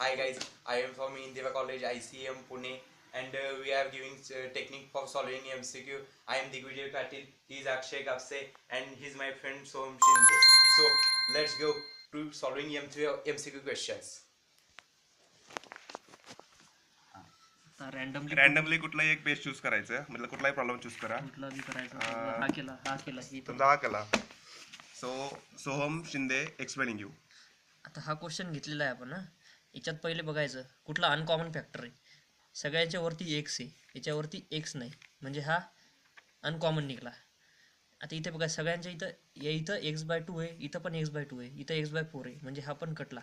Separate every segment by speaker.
Speaker 1: Hi guys, I am from Indira College ICM Pune and we are giving technique for solving MCQ. I am Digvijay Patil, he is Akshay Kapse and he is my friend Soham Shinde. So let's go to solving MCQ questions.
Speaker 2: Randomly कुठलाही एक page choose करायचं मतलब कुठलाही problem choose करा.
Speaker 3: कुठला बी करायचा हा केला ही
Speaker 2: समजा हा केला. So Soham Shinde explaining you.
Speaker 3: आता हा क्वेश्चन घेतलेला आहे आपण. याच्यात पहिले बघायचं कुठला अनकॉमन फॅक्टर आहे. सगळ्यांच्या वरती एक्स आहे, याच्यावरती एक्स नाही, म्हणजे हा अनकॉमन निघाला. आता इथे बघा सगळ्यांच्या इथं x/2 आहे, इथं पण x/2 आहे, इथं x/4 आहे, म्हणजे हा पण कटला.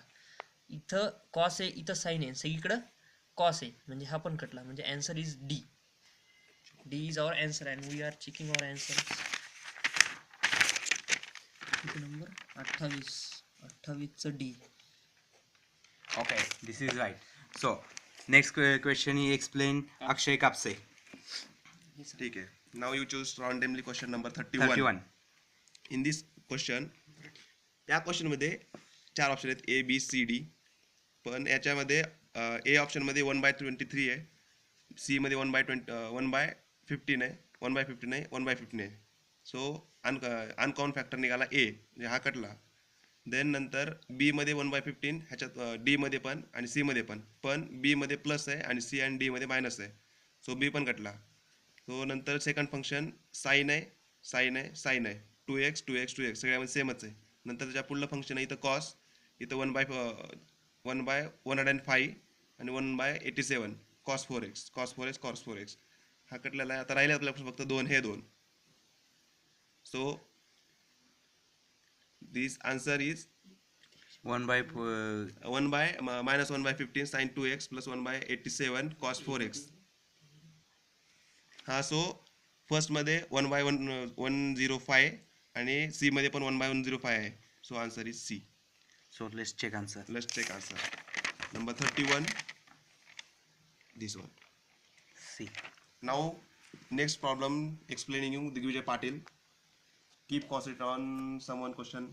Speaker 3: इथं कॉस आहे, इथं साईन आहे, सगळीकडं कॉस आहे, म्हणजे हा पण कटला. म्हणजे answer is D. D is our answer and we are checking our answer. Number 28चं D.
Speaker 1: Okay, this is right. So next question he explain Akshay Kapse.
Speaker 2: ठीक आहे. Now you choose randomly question number 31.
Speaker 1: 31.
Speaker 2: In this question, त्या क्वेश्चनमध्ये 4 option आहेत A B C D. पण याच्यामध्ये ए ऑप्शनमध्ये 1/23 आहे, सी मध्ये 1/15 आहे, 1/15 आहे, 1/15 आहे. सो अनकॉमन फॅक्टर निघाला ए, म्हणजे हा कटला. देन नंतर बी मध्ये 1/15, ह्याच्यात डी मध्ये पण आणि सी मध्ये पण बी मध्ये प्लस आहे आणि सी आणि डी मध्ये मायनस आहे, सो बी पण कटला. सो नंतर सेकंड फंक्शन साईन आहे, 2x सगळ्यामध्ये सेमच आहे. नंतर त्याच्या पुढलं फंक्शन आहे इथं कॉस, इथं 1/105 आणि 1/87 cos 4x. हा कटलेला आहे. आता राहिले आपल्याला फक्त हे दोन. So this answer is 1/-1/15 sin 2x plus 1/87 cos 4x. हा, सो फर्स्ट मध्ये 1/105 आणि सी मध्ये पण 1/105 आहे. So answer is C.
Speaker 1: So let's check answer.
Speaker 2: Number 31, this one.
Speaker 1: C.
Speaker 2: Now next problem explaining you Digvijay Patil. Keep concentrate on someone question.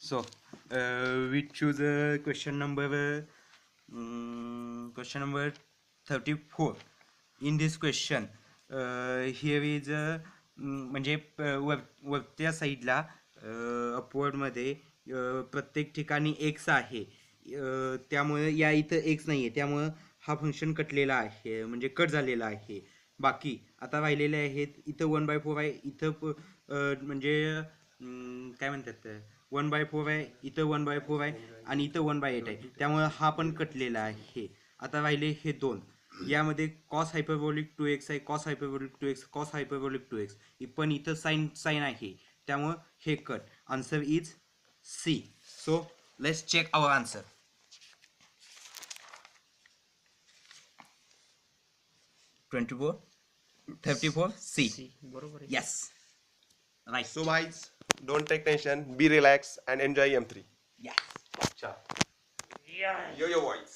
Speaker 1: So we choose question number 34. In this question here is म्हणजे वरच्या साईडला अपवर्डमध्ये प्रत्येक ठिकाणी x आहे, त्यामुळे या इथं x नाही आहे, त्यामुळं हा फंक्शन कटलेला आहे, म्हणजे कट झालेला आहे. बाकी आता राहिलेले आहेत इथं 1/4 आहे, इथं म्हणजे काय म्हणतात 1/4 आहे, इथं 1/4 आहे आणि इथं 1/8 आहे, त्यामुळं हा पण कटलेला आहे. आता राहिले हे दोन. यामध्ये कॉस हायपरबोलिक 2x आहे, कॉस हायपरबोलिक 2x पण इथं साईन आहे, त्यामुळं हे cut. Answer is C. So let's check our answer. 34 C.
Speaker 3: बरोबर आहे.
Speaker 1: Yes. Right.
Speaker 2: So guys, don't take tension, be relaxed and enjoy M3.
Speaker 1: Yes.
Speaker 2: Yo voice.